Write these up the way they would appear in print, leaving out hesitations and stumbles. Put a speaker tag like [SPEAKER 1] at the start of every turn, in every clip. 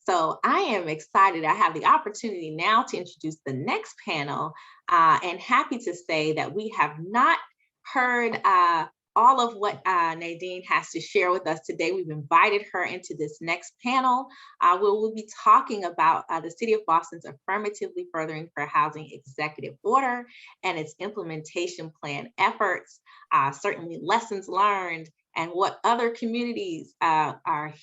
[SPEAKER 1] So I am excited. I have the opportunity now to introduce the next panel, and happy to say that we have not heard all of what Nadine has to share with us today. We've invited her into this next panel where we'll be talking about the City of Boston's Affirmatively Furthering Fair Housing Executive Order and its implementation plan efforts, certainly lessons learned, and what other communities can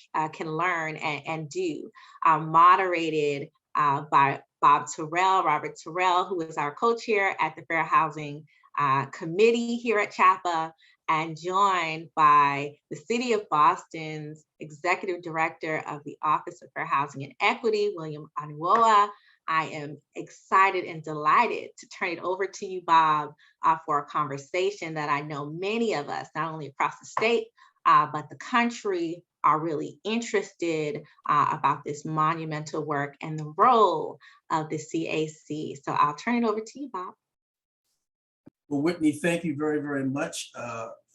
[SPEAKER 1] learn and do, moderated by Robert Terrell, who is our co-chair at the Fair Housing Committee here at CHAPA, and joined by the City of Boston's Executive Director of the Office of Fair Housing and Equity, William Onuoha. I am excited and delighted to turn it over to you, Bob, for a conversation that I know many of us, not only across the state, but the country, are really interested about this monumental work and the role of the CAC. So I'll turn it over to you, Bob.
[SPEAKER 2] Well, Whitney, thank you very, very much.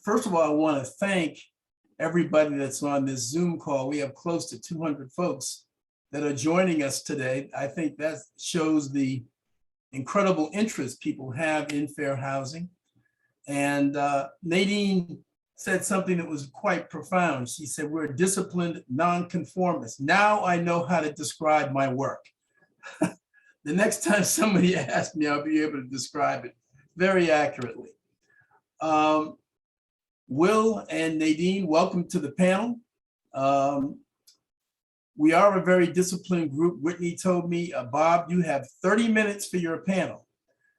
[SPEAKER 2] First of all, I want to thank everybody that's on this Zoom call. We have close to 200 folks that are joining us today. I think that shows the incredible interest people have in fair housing. And Nadine said something that was quite profound. She said, we're disciplined nonconformists. Now I know how to describe my work. The next time somebody asks me, I'll be able to describe it very accurately. Will and Nadine, welcome to the panel. We are a very disciplined group. Whitney told me, Bob, you have 30 minutes for your panel.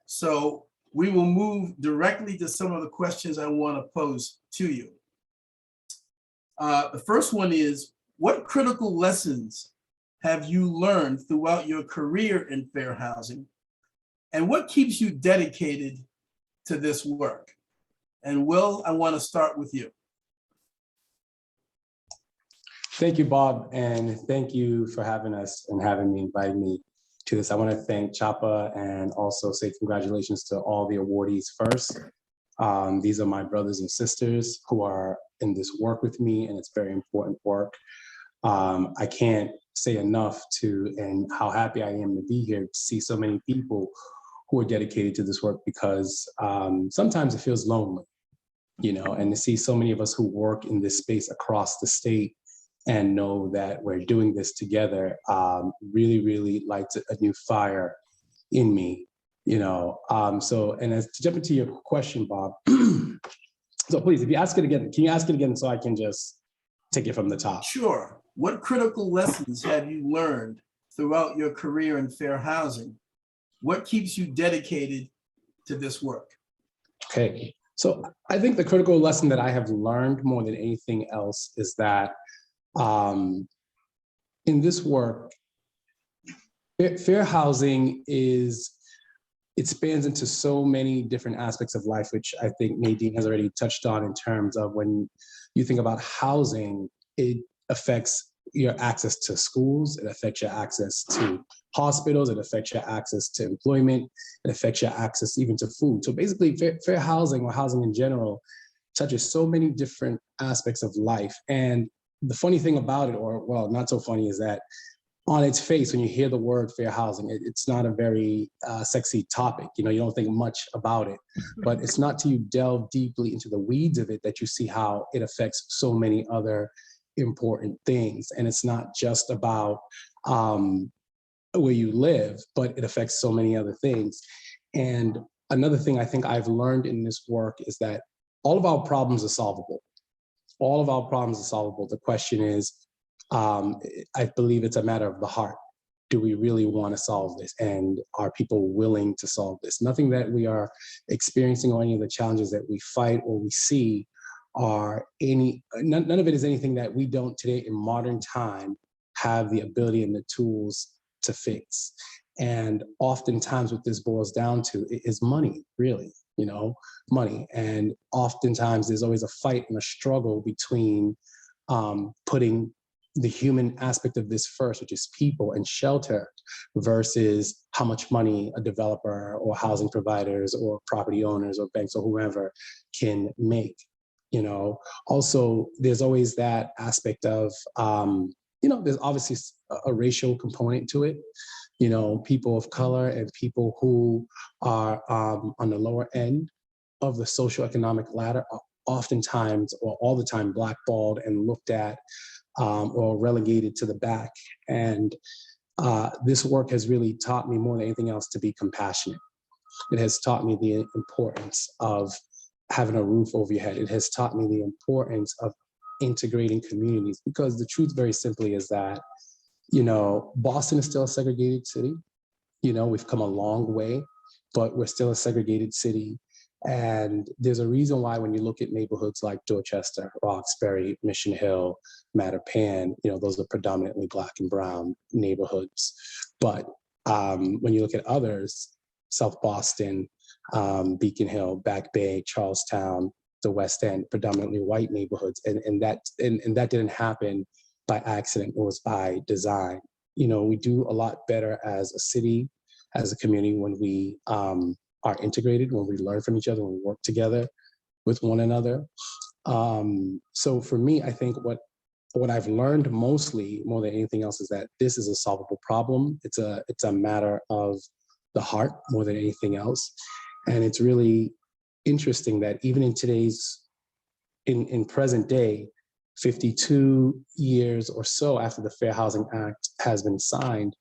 [SPEAKER 2] So we will move directly to some of the questions I want to pose to you. The first one is, what critical lessons have you learned throughout your career in fair housing? And what keeps you dedicated to this work? And Will, I want to start with you.
[SPEAKER 3] Thank you, Bob, and thank you for having us and inviting me to this. I want to thank CHAPA and also say congratulations to all the awardees first. These are my brothers and sisters who are in this work with me, and it's very important work. I can't say enough and how happy I am to be here to see so many people who are dedicated to this work, because sometimes it feels lonely, and to see so many of us who work in this space across the state and know that we're doing this together really, really lights a new fire in me, So, and as to jump into your question, Bob, so please, if you ask it again, can you ask it again so I can just take it from the top?
[SPEAKER 2] Sure. What critical lessons have you learned throughout your career in fair housing? What keeps you dedicated to this work?
[SPEAKER 3] Okay, so I think the critical lesson that I have learned more than anything else is that in this work, fair housing it spans into so many different aspects of life, which I think Nadine has already touched on in terms of when you think about housing, it affects your access to schools, it affects your access to hospitals, it affects your access to employment, it affects your access even to food. So basically fair housing, or housing in general, touches so many different aspects of life. And the funny thing about it, or well, not so funny, is that on its face, when you hear the word fair housing, it's not a very sexy topic. You don't think much about it, but it's not till you delve deeply into the weeds of it that you see how it affects so many other important things. And it's not just about where you live, but it affects so many other things. And another thing I think I've learned in this work is that all of our problems are solvable. All of our problems are solvable. The question is, I believe it's a matter of the heart. Do we really want to solve this? And are people willing to solve this? Nothing that we are experiencing or any of the challenges that we fight or we see none of it is anything that we don't today in modern time have the ability and the tools to fix. And oftentimes what this boils down to is money, really, money. And oftentimes there's always a fight and a struggle between putting the human aspect of this first, which is people and shelter, versus how much money a developer or housing providers or property owners or banks or whoever can make. Also, there's always that aspect of, there's obviously a racial component to it. You know, people of color and people who are on the lower end of the socioeconomic ladder are oftentimes or all the time blackballed and looked at or relegated to the back. And this work has really taught me more than anything else to be compassionate. It has taught me the importance of having a roof over your head. It has taught me the importance of integrating communities, because the truth very simply is that, you know, Boston is still a segregated city. You know, we've come a long way, but we're still a segregated city. And there's a reason why when you look at neighborhoods like Dorchester, Roxbury, Mission Hill, Mattapan, you know, those are predominantly Black and brown neighborhoods. But when you look at others, South Boston, Beacon Hill, Back Bay, Charlestown, the West End, predominantly white neighborhoods. And that didn't happen by accident, it was by design. You know, we do a lot better as a city, as a community, when we are integrated, when we learn from each other, when we work together with one another. So for me, I think what I've learned mostly, more than anything else, is that this is a solvable problem. It's a matter of the heart more than anything else. And it's really interesting that even in today's, in present day, 52 years or so after the Fair Housing Act has been signed,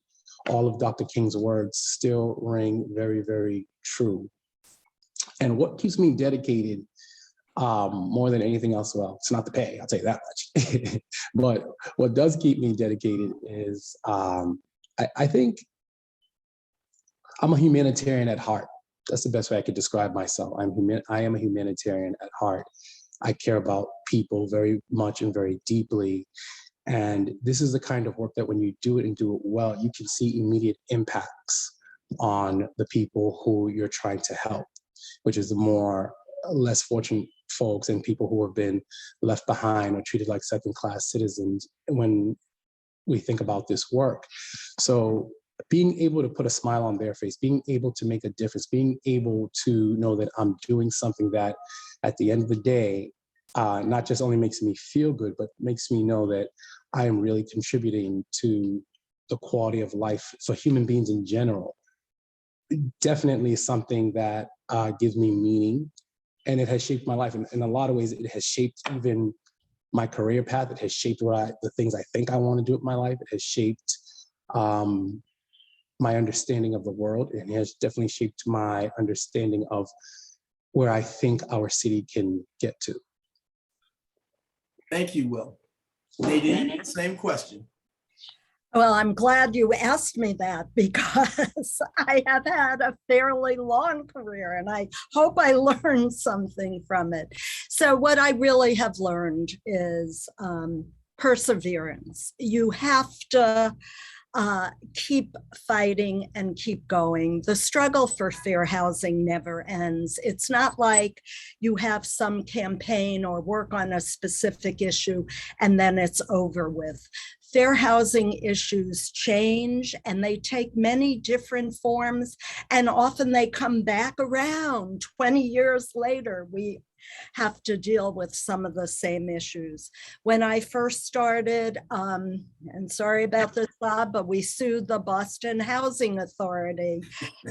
[SPEAKER 3] all of Dr. King's words still ring very, very true. And what keeps me dedicated more than anything else, well, it's not the pay, I'll tell you that much. But what does keep me dedicated is I think I'm a humanitarian at heart. That's the best way I could describe myself. I am a humanitarian at heart. I care about people very much and very deeply. And this is the kind of work that when you do it and do it well, you can see immediate impacts on the people who you're trying to help, which is the less fortunate folks and people who have been left behind or treated like second-class citizens when we think about this work. So being able to put a smile on their face, being able to make a difference, being able to know that I'm doing something that at the end of the day, not just only makes me feel good, but makes me know that I am really contributing to the quality of life for human beings in general. Definitely something that gives me meaning, and it has shaped my life. In a lot of ways, it has shaped even my career path. It has shaped the things I think I want to do with my life. It has shaped my understanding of the world, and it has definitely shaped my understanding of where I think our city can get to.
[SPEAKER 2] Thank you, Will. Nadine, same question.
[SPEAKER 4] Well, I'm glad you asked me that, because I have had a fairly long career and I hope I learned something from it. So what I really have learned is perseverance. You have to keep fighting and keep going. The struggle for fair housing never ends. It's not like you have some campaign or work on a specific issue and then it's over with. Fair housing issues change and they take many different forms, and often they come back around 20 years later. We have to deal with some of the same issues. When I first started, and sorry about this, Bob, but we sued the Boston Housing Authority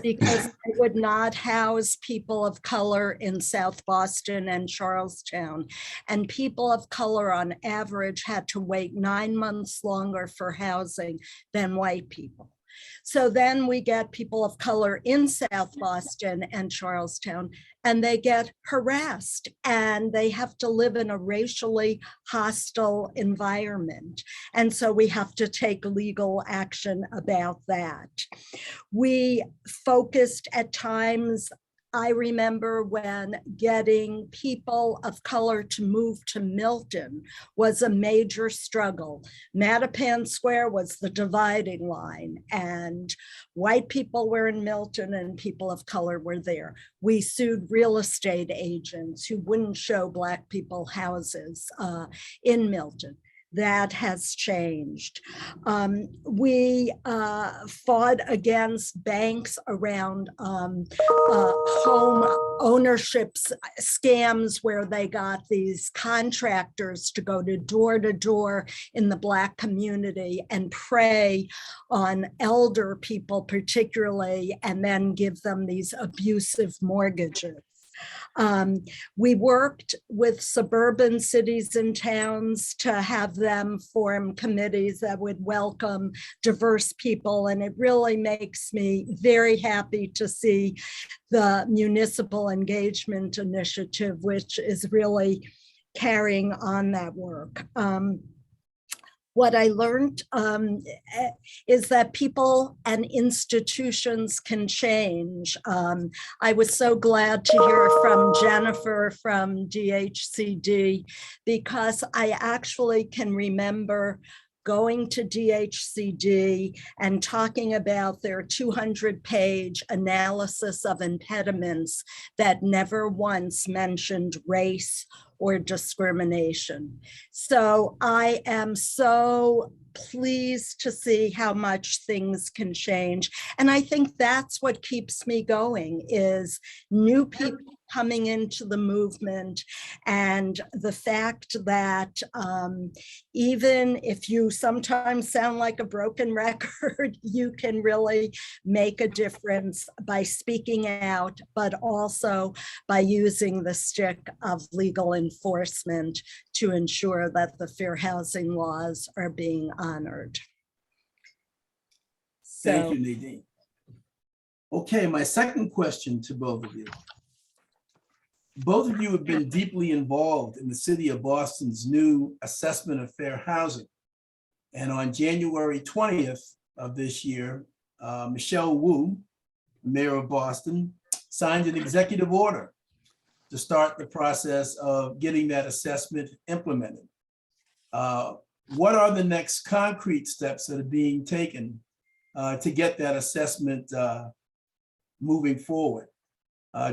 [SPEAKER 4] because they would not house people of color in South Boston and Charlestown. And people of color on average had to wait 9 months longer for housing than white people. So then we get people of color in South Boston and Charlestown, and they get harassed and they have to live in a racially hostile environment. And so we have to take legal action about that. We focused at times, I remember when getting people of color to move to Milton was a major struggle. Mattapan Square was the dividing line, and white people were in Milton and people of color were there. We sued real estate agents who wouldn't show Black people houses in Milton. that has changed. We fought against banks around home ownership scams where they got these contractors to go to door in the Black community and prey on elder people particularly, and then give them these abusive mortgages. We worked with suburban cities and towns to have them form committees that would welcome diverse people. And it really makes me very happy to see the Municipal Engagement Initiative, which is really carrying on that work. What I learned is that people and institutions can change. I was so glad to hear from Jennifer from DHCD, because I actually can remember going to DHCD and talking about their 200-page analysis of impediments that never once mentioned race or discrimination. So I am so pleased to see how much things can change. And I think that's what keeps me going, is new people coming into the movement, and the fact that even if you sometimes sound like a broken record, you can really make a difference by speaking out, but also by using the stick of legal enforcement to ensure that the fair housing laws are being honored.
[SPEAKER 2] Thank you, Nadine. Okay, my second question to both of you. Both of you have been deeply involved in the City of Boston's new assessment of fair housing. And on January 20th of this year, Michelle Wu, Mayor of Boston, signed an executive order to start the process of getting that assessment implemented. What are the next concrete steps that are being taken to get that assessment moving forward?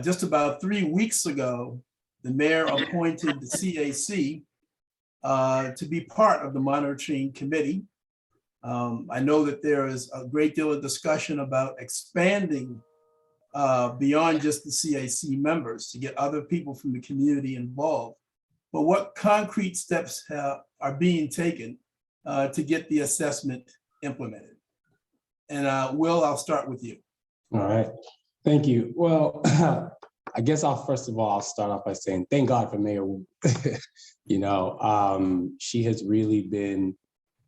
[SPEAKER 2] Just about 3 weeks ago, the mayor appointed the CAC to be part of the monitoring committee. I know that there is a great deal of discussion about expanding beyond just the CAC members to get other people from the community involved. But what concrete steps are being taken to get the assessment implemented? And Will, I'll start with you.
[SPEAKER 3] All right. Thank you. Well, I guess I'll start off by saying thank God for Mayor Wu. You know, she has really been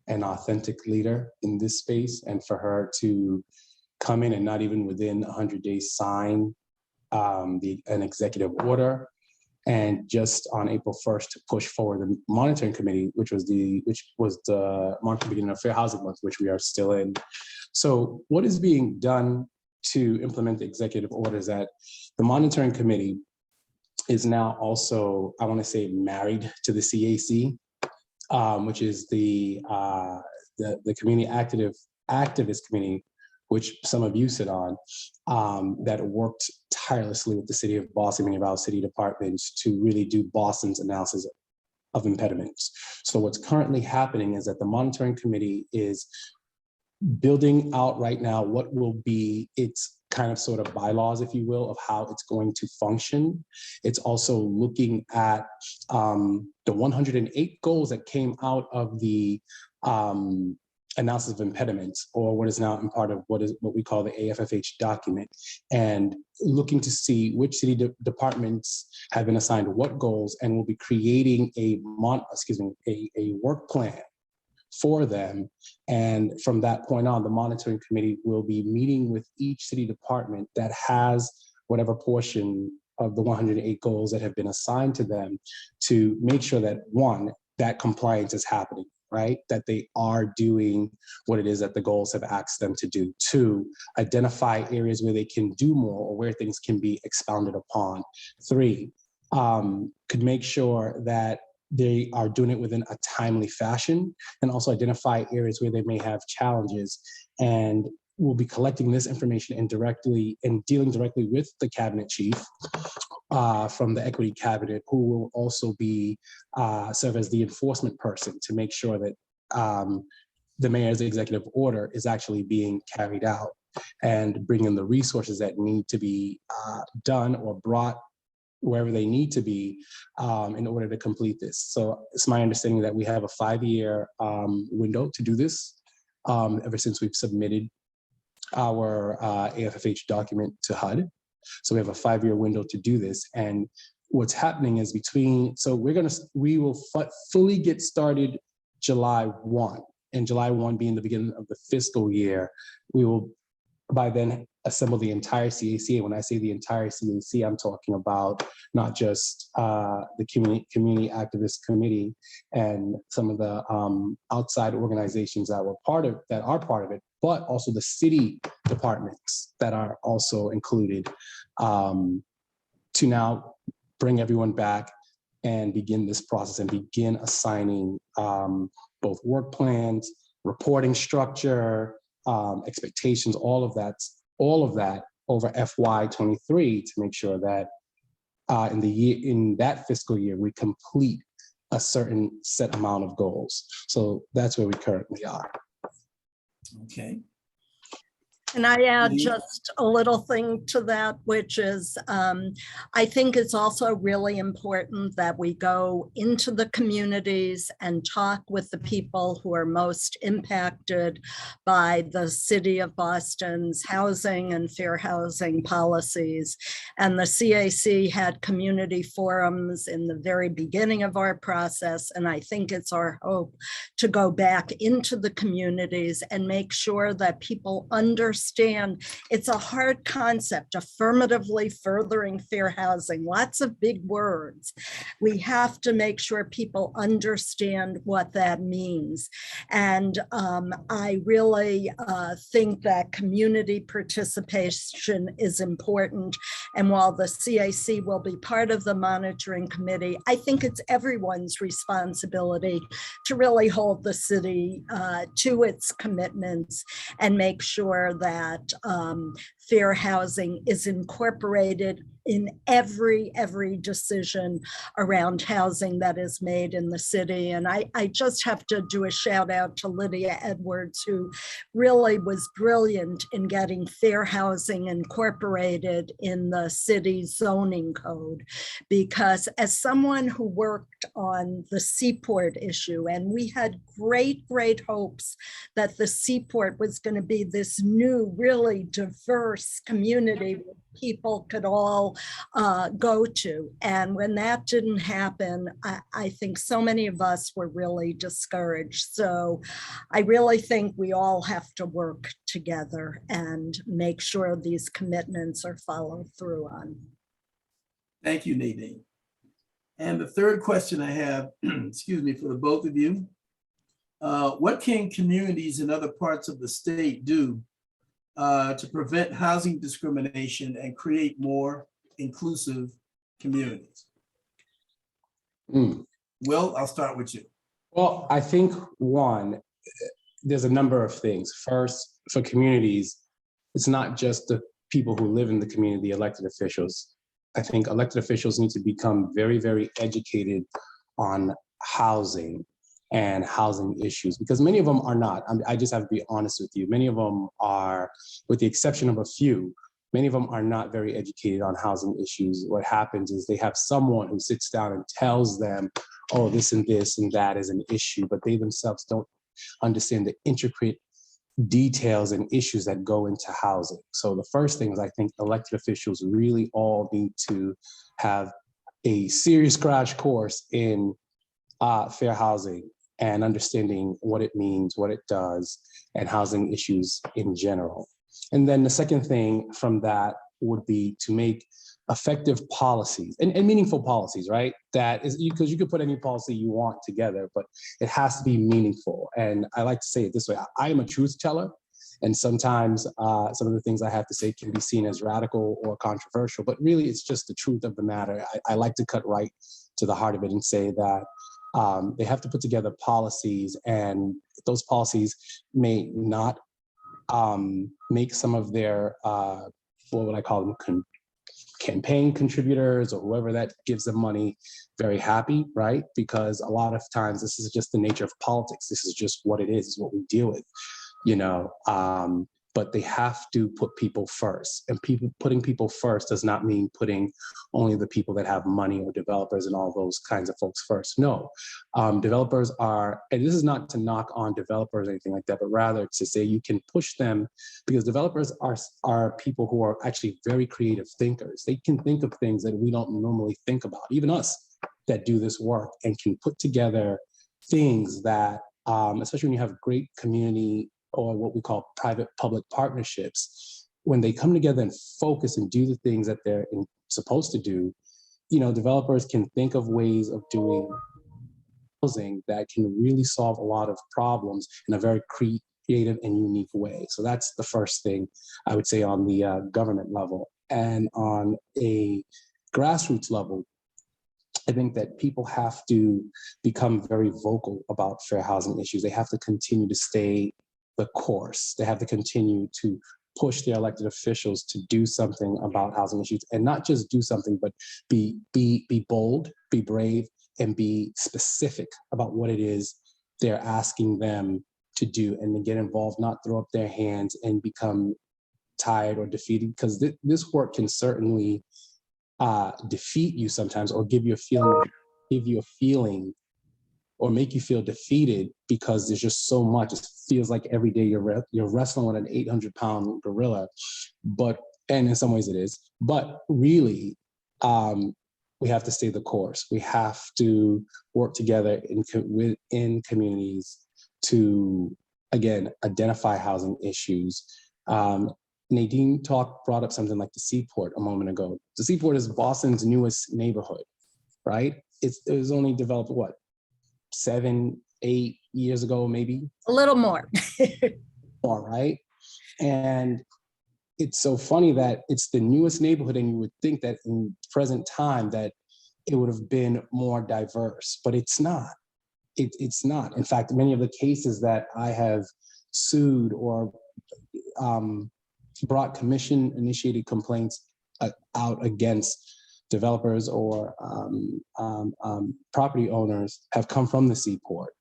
[SPEAKER 3] an authentic leader in this space, and for her to come in and not even within 100 days sign an executive order, and just on April 1st to push forward the monitoring committee, which was the monitoring committee of Fair Housing Month, which we are still in. So what is being done to implement the executive orders that the monitoring committee is now also, I want to say, married to the CAC, which is the community activist committee, which some of you sit on, that worked tirelessly with the city of Boston, many of our city departments, to really do Boston's analysis of impediments. So what's currently happening is that the monitoring committee is building out right now what will be its kind of sort of bylaws, if you will, of how it's going to function. It's also looking at the 108 goals that came out of the analysis of impediments, or what is now in part of what we call the AFFH document, and looking to see which city departments have been assigned what goals, and will be creating a work plan for them. And from that point on, the monitoring committee will be meeting with each city department that has whatever portion of the 108 goals that have been assigned to them, to make sure that, one, that compliance is happening, right? That they are doing what it is that the goals have asked them to do. Two, identify areas where they can do more or where things can be expounded upon. Three, could make sure that they are doing it within a timely fashion, and also identify areas where they may have challenges. And we'll be collecting this information and dealing directly with the cabinet chief from the equity cabinet who will also be serve as the enforcement person to make sure that the mayor's executive order is actually being carried out, and bring in the resources that need to be done or brought wherever they need to be in order to complete this. So it's my understanding that we have a 5-year window to do this ever since we've submitted our AFFH document to HUD. So we have a 5-year window to do this. And what's happening is we will fully get started July 1. And July 1 being the beginning of the fiscal year, we will by then assemble the entire CAC. And when I say the entire CAC, I'm talking about not just the community activist committee and some of the outside organizations that are part of it, but also the city departments that are also included, to now bring everyone back and begin this process and begin assigning both work plans, reporting structure, expectations, all of that over FY23 to make sure that in that fiscal year we complete a certain set amount of goals. So that's where we currently are.
[SPEAKER 2] Okay.
[SPEAKER 4] Can I add just a little thing to that, which is I think it's also really important that we go into the communities and talk with the people who are most impacted by the City of Boston's housing and fair housing policies. And the CAC had community forums in the very beginning of our process. And I think it's our hope to go back into the communities and make sure that people understand it's a hard concept, affirmatively furthering fair housing, lots of big words. We have to make sure people understand what that means. And I really think that community participation is important. And while the CAC will be part of the monitoring committee, I think it's everyone's responsibility to really hold the city to its commitments and make sure that fair housing is incorporated in every decision around housing that is made in the city. And I just have to do a shout out to Lydia Edwards, who really was brilliant in getting fair housing incorporated in the city zoning code. Because as someone who worked on the Seaport issue, and we had great hopes that the Seaport was going to be this new, really diverse community where people could all go to. And when that didn't happen, I think so many of us were really discouraged. So I really think we all have to work together and make sure these commitments are followed through on.
[SPEAKER 2] Thank you, Nadine. And the third question I have, excuse me, for the both of you, what can communities in other parts of the state do to prevent housing discrimination and create more inclusive communities? Will, I'll start with you.
[SPEAKER 3] Well, I think there's a number of things. First, for communities, it's not just the people who live in the community, elected officials. I think elected officials need to become very educated on housing and housing issues, because many of them are not. I just have to be honest with you. Many of them are, with the exception of a few, many of them are not very educated on housing issues. What happens is they have someone who sits down and tells them, oh, this and that is an issue, but they themselves don't understand the intricate details and issues that go into housing. So the first thing is, I think elected officials really all need to have a serious crash course in fair housing and understanding what it means, what it does, and housing issues in general. And then the second thing from that would be to make effective policies and meaningful policies, right? That is, because you could put any policy you want together, but it has to be meaningful. And I like to say it this way: I am a truth teller, and sometimes some of the things I have to say can be seen as radical or controversial, but really it's just the truth of the matter. I like to cut right to the heart of it and say that they have to put together policies, and those policies may not make some of their, what would I call them, campaign contributors or whoever that gives them money very happy, right? Because a lot of times this is just the nature of politics. This is just what it is what we deal with, you know. But they have to put people first. And putting people first does not mean putting only the people that have money or developers and all those kinds of folks first. No, developers are, and this is not to knock on developers or anything like that, but rather to say you can push them, because developers are people who are actually very creative thinkers. They can think of things that we don't normally think about, even us that do this work, and can put together things that, especially when you have great community or what we call private-public partnerships, when they come together and focus and do the things that they're supposed to do, you know, developers can think of ways of doing housing that can really solve a lot of problems in a very creative and unique way. So that's the first thing I would say on the government level. And on a grassroots level, I think that people have to become very vocal about fair housing issues. They have to continue to stay the course. They have to continue to push their elected officials to do something about housing issues, and not just do something, but be bold, be brave, and be specific about what it is they're asking them to do, and to get involved, not throw up their hands and become tired or defeated, because this work can certainly defeat you sometimes, or give you a feeling or make you feel defeated, because there's just so much. It feels like every day you're wrestling with an 800-pound gorilla, and in some ways it is, but really, we have to stay the course. We have to work together in communities to, again, identify housing issues. Nadine brought up something like the Seaport a moment ago. The Seaport is Boston's newest neighborhood, right? It was only developed, what, 7-8 years ago, maybe?
[SPEAKER 4] A little more.
[SPEAKER 3] More, right? And it's so funny that it's the newest neighborhood, and you would think that in present time that it would have been more diverse, but it's not. It's not. In fact, many of the cases that I have sued or brought commission-initiated complaints out against developers or property owners have come from the Seaport,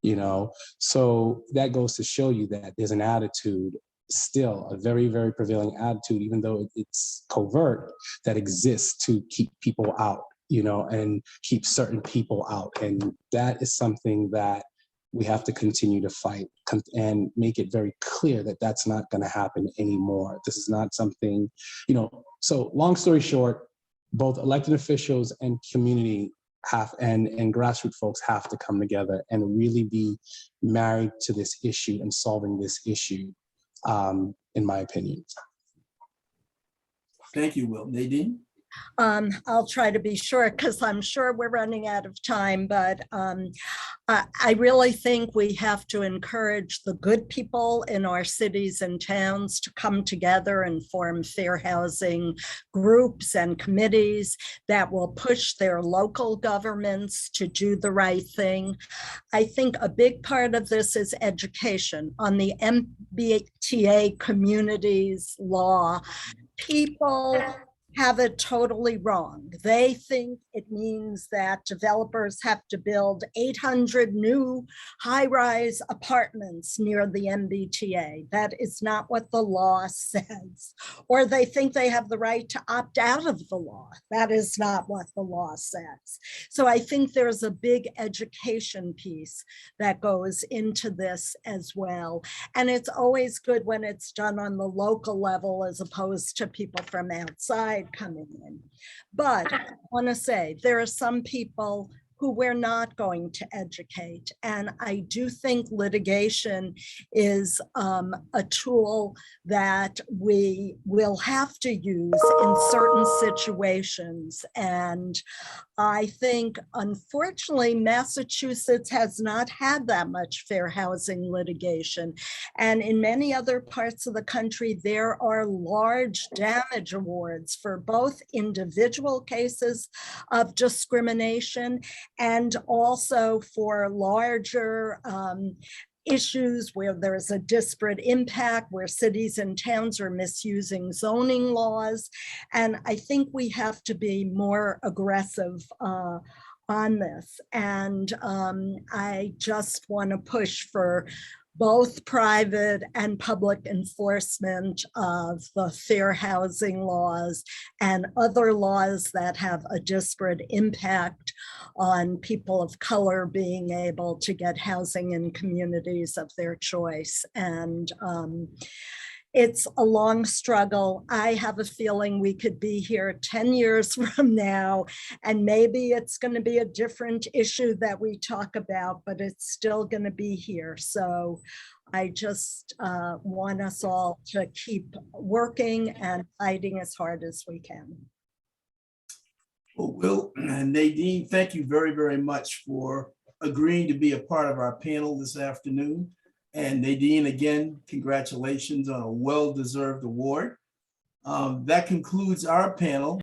[SPEAKER 3] you know? So that goes to show you that there's an attitude, still a very, very prevailing attitude, even though it's covert, that exists to keep people out, you know, and keep certain people out. And that is something that we have to continue to fight and make it very clear that that's not going to happen anymore. This is not something, you know. So long story short, both elected officials and community and grassroots folks have to come together and really be married to this issue and solving this issue, in my opinion.
[SPEAKER 2] Thank you, Will. Nadine?
[SPEAKER 4] I'll try to be short because I'm sure we're running out of time, but I really think we have to encourage the good people in our cities and towns to come together and form fair housing groups and committees that will push their local governments to do the right thing. I think a big part of this is education on the MBTA communities law. People have it totally wrong. They think it means that developers have to build 800 new high-rise apartments near the MBTA. That is not what the law says. Or they think they have the right to opt out of the law. That is not what the law says. So I think there's a big education piece that goes into this as well. And it's always good when it's done on the local level as opposed to people from outside coming in. But I want to say there are some people who we're not going to educate. And I do think litigation is a tool that we will have to use in certain situations. And I think, unfortunately, Massachusetts has not had that much fair housing litigation. And in many other parts of the country, there are large damage awards for both individual cases of discrimination and also for larger issues where there's a disparate impact, where cities and towns are misusing zoning laws. And I think we have to be more aggressive on this. And I just want to push for both private and public enforcement of the fair housing laws and other laws that have a disparate impact on people of color being able to get housing in communities of their choice. And it's a long struggle. I have a feeling we could be here 10 years from now, and maybe it's going to be a different issue that we talk about, but it's still going to be here. So I just want us all to keep working and fighting as hard as we can.
[SPEAKER 2] Well, Will and Nadine, thank you very, very much for agreeing to be a part of our panel this afternoon. And Nadine, again, congratulations on a well-deserved award. That concludes our panel.